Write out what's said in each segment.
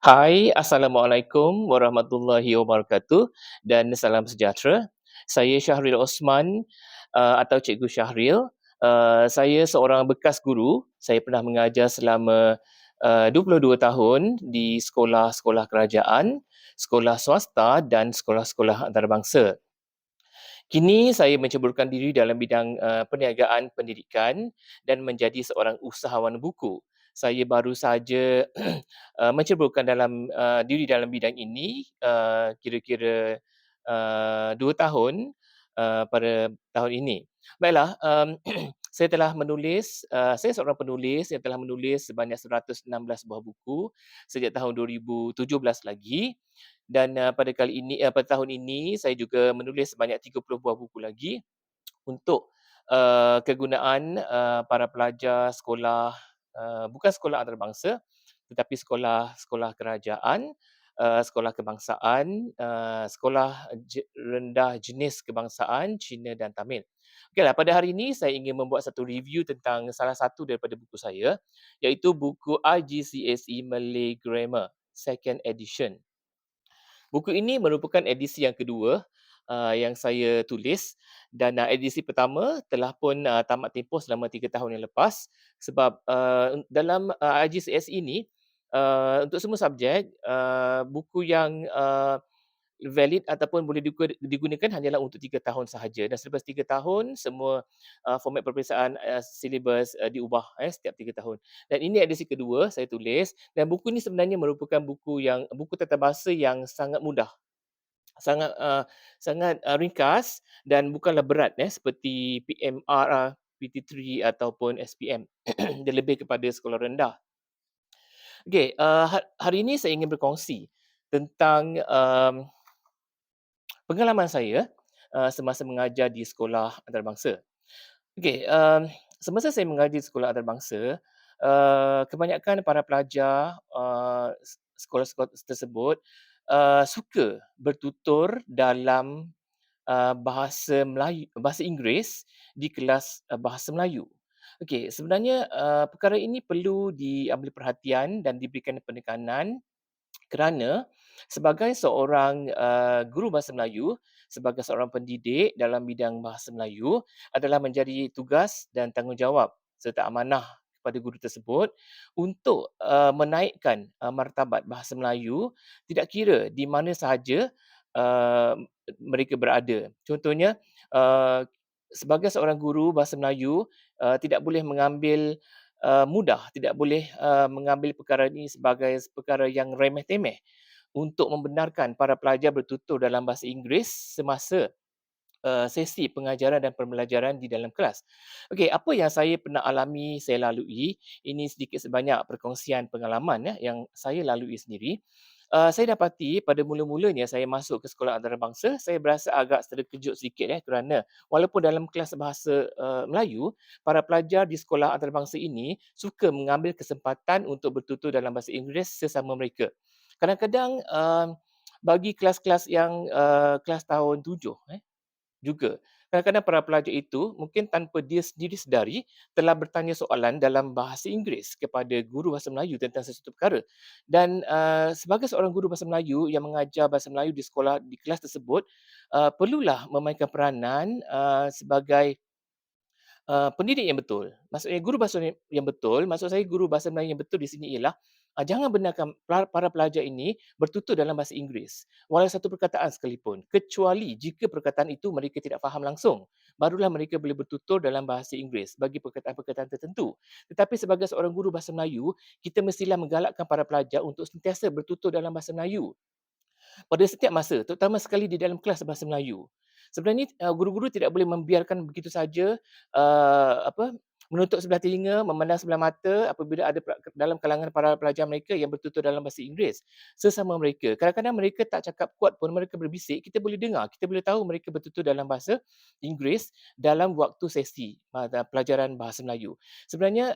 Hai, Assalamualaikum warahmatullahi wabarakatuh dan salam sejahtera. Saya Syahril Osman atau Cikgu Syahril. Saya seorang bekas guru. Saya pernah mengajar selama 22 tahun di sekolah-sekolah kerajaan, sekolah swasta dan sekolah-sekolah antarabangsa. Kini saya menceburkan diri dalam bidang perniagaan pendidikan dan menjadi seorang usahawan buku. Saya baru saja menceburkan diri dalam bidang ini kira-kira 2 tahun pada tahun ini. Baiklah, saya telah menulis, saya seorang penulis yang telah menulis sebanyak 116 buah buku sejak tahun 2017 lagi. Dan pada tahun ini saya juga menulis sebanyak 30 buah buku lagi untuk kegunaan para pelajar sekolah, bukan sekolah antarabangsa tetapi sekolah-sekolah kerajaan, sekolah kebangsaan, sekolah rendah jenis kebangsaan Cina dan Tamil. Okeylah, pada hari ini saya ingin membuat satu review tentang salah satu daripada buku saya, iaitu buku IGCSE Malay Grammar Second Edition. Buku ini merupakan edisi yang kedua yang saya tulis, dan edisi pertama telah pun tamat tempoh selama 3 tahun yang lepas, sebab dalam IGCSE ini untuk semua subjek buku yang valid ataupun boleh digunakan hanyalah untuk 3 tahun sahaja, dan selepas 3 tahun semua format peperiksaan silibus diubah setiap 3 tahun. Dan ini edisi kedua saya tulis, dan buku ini sebenarnya merupakan buku tatabahasa yang sangat mudah, sangat ringkas dan bukanlah berat seperti PMR, PT3 ataupun SPM. Dia lebih kepada sekolah rendah. Okey, hari ini saya ingin berkongsi tentang pengalaman saya semasa mengajar di sekolah antarabangsa. Okey, semasa saya mengajar di sekolah antarabangsa, kebanyakan para pelajar sekolah-sekolah tersebut suka bertutur dalam bahasa Inggeris di kelas bahasa Melayu. Okey, sebenarnya perkara ini perlu diambil perhatian dan diberikan penekanan kerana sebagai seorang guru bahasa Melayu, sebagai seorang pendidik dalam bidang bahasa Melayu adalah menjadi tugas dan tanggungjawab serta amanah kepada guru tersebut untuk menaikkan martabat bahasa Melayu tidak kira di mana sahaja uh, mereka berada. Contohnya, sebagai seorang guru bahasa Melayu tidak boleh mengambil mudah, tidak boleh mengambil perkara ini sebagai perkara yang remeh-temeh untuk membenarkan para pelajar bertutur dalam bahasa Inggeris semasa sesi pengajaran dan pembelajaran di dalam kelas. Okey, apa yang saya pernah alami, saya lalui, ini sedikit sebanyak perkongsian pengalaman yang saya lalui sendiri. Saya dapati pada mula-mulanya saya masuk ke sekolah antarabangsa, saya berasa agak terkejut sedikit kerana walaupun dalam kelas bahasa Melayu, para pelajar di sekolah antarabangsa ini suka mengambil kesempatan untuk bertutur dalam bahasa Inggeris sesama mereka. Kadang-kadang bagi kelas-kelas yang kelas tahun 7 juga. Kadang-kadang para pelajar itu mungkin tanpa dia sendiri sedari telah bertanya soalan dalam bahasa Inggeris kepada guru bahasa Melayu tentang sesuatu perkara. Dan sebagai seorang guru bahasa Melayu yang mengajar bahasa Melayu di sekolah di kelas tersebut, perlulah memainkan peranan sebagai pendidik yang betul. Maksudnya guru bahasa yang betul, maksud saya guru bahasa Melayu yang betul di sini ialah jangan benarkan para pelajar ini bertutur dalam bahasa Inggeris walau satu perkataan sekalipun, kecuali jika perkataan itu mereka tidak faham langsung. Barulah mereka boleh bertutur dalam bahasa Inggeris bagi perkataan-perkataan tertentu. Tetapi sebagai seorang guru bahasa Melayu, kita mestilah menggalakkan para pelajar untuk sentiasa bertutur dalam bahasa Melayu pada setiap masa, terutama sekali di dalam kelas bahasa Melayu. Sebenarnya guru-guru tidak boleh membiarkan begitu saja menutup sebelah telinga, memandang sebelah mata apabila ada dalam kalangan para pelajar mereka yang bertutur dalam bahasa Inggeris sesama mereka. Kadang-kadang mereka tak cakap kuat pun, mereka berbisik, kita boleh dengar, kita boleh tahu mereka bertutur dalam bahasa Inggeris dalam waktu sesi pelajaran bahasa Melayu. Sebenarnya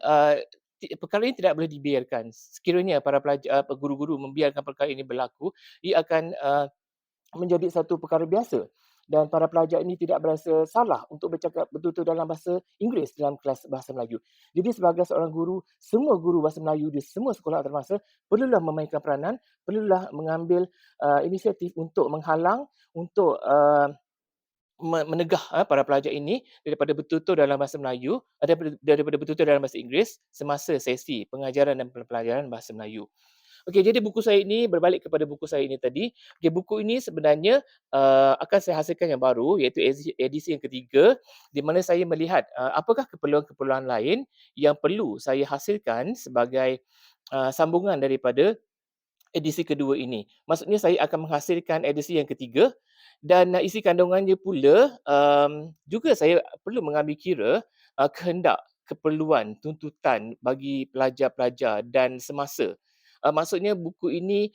perkara ini tidak boleh dibiarkan. Sekiranya para pelajar guru-guru membiarkan perkara ini berlaku, ia akan menjadi satu perkara biasa dan para pelajar ini tidak berasa salah untuk bercakap betul-betul dalam bahasa Inggeris dalam kelas bahasa Melayu. Jadi sebagai seorang guru, semua guru bahasa Melayu di semua sekolah antarabangsa perlulah memainkan peranan, perlulah mengambil inisiatif untuk menghalang, untuk menegah para pelajar ini daripada betul-betul dalam bahasa Melayu, daripada betul-betul dalam bahasa Inggeris semasa sesi pengajaran dan pelajaran bahasa Melayu. Okey, jadi buku saya ini berbalik kepada buku saya ini tadi. Okey, buku ini sebenarnya akan saya hasilkan yang baru iaitu edisi yang ketiga di mana saya melihat apakah keperluan-keperluan lain yang perlu saya hasilkan sebagai sambungan daripada edisi kedua ini. Maksudnya saya akan menghasilkan edisi yang ketiga dan isi kandungannya pula juga saya perlu mengambil kira kehendak, keperluan, tuntutan bagi pelajar-pelajar dan semasa. Maksudnya buku ini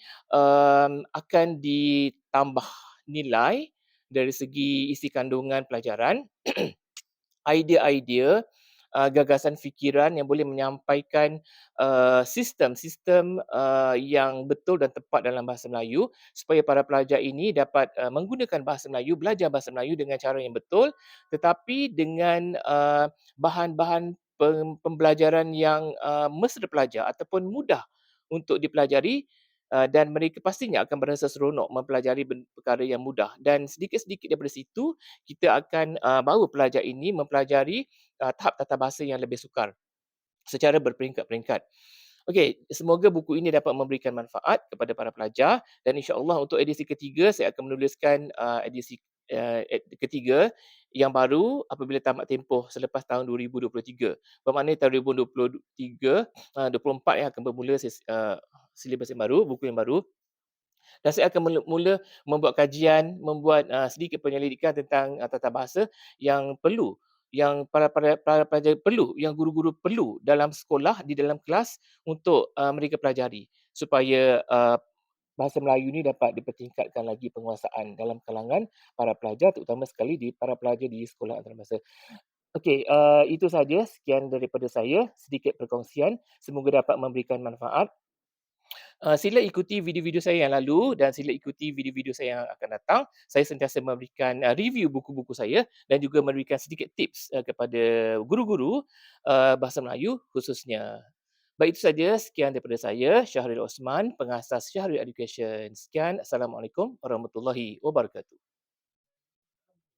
akan ditambah nilai dari segi isi kandungan pelajaran, idea-idea, gagasan fikiran yang boleh menyampaikan sistem-sistem yang betul dan tepat dalam bahasa Melayu supaya para pelajar ini dapat menggunakan bahasa Melayu, belajar bahasa Melayu dengan cara yang betul tetapi dengan bahan-bahan pembelajaran yang mesra pelajar ataupun mudah untuk dipelajari dan mereka pastinya akan berasa seronok mempelajari perkara yang mudah dan sedikit-sedikit daripada situ kita akan bawa pelajar ini mempelajari tahap tata bahasa yang lebih sukar secara berperingkat-peringkat. Okey, semoga buku ini dapat memberikan manfaat kepada para pelajar dan insya-Allah untuk edisi ketiga saya akan menuliskan edisi ketiga yang baru apabila tamat tempoh selepas tahun 2023. Bermakna tahun 2023 24 yang akan bermula silibus yang baru, buku yang baru dan saya akan mula membuat kajian, membuat sedikit penyelidikan tentang tata bahasa yang perlu, yang para pelajar perlu, yang guru-guru perlu dalam sekolah, di dalam kelas untuk mereka pelajari supaya bahasa Melayu ni dapat dipertingkatkan lagi penguasaan dalam kalangan para pelajar, terutama sekali di para pelajar di sekolah antarabangsa. Okey, itu saja sekian daripada saya, sedikit perkongsian, semoga dapat memberikan manfaat. Sila ikuti video-video saya yang lalu dan sila ikuti video-video saya yang akan datang. Saya sentiasa memberikan review buku-buku saya dan juga memberikan sedikit tips kepada guru-guru bahasa Melayu khususnya. Baik, itu saja. Sekian daripada saya, Syahril Osman, pengasas Syahril Education. Sekian, Assalamualaikum warahmatullahi wabarakatuh.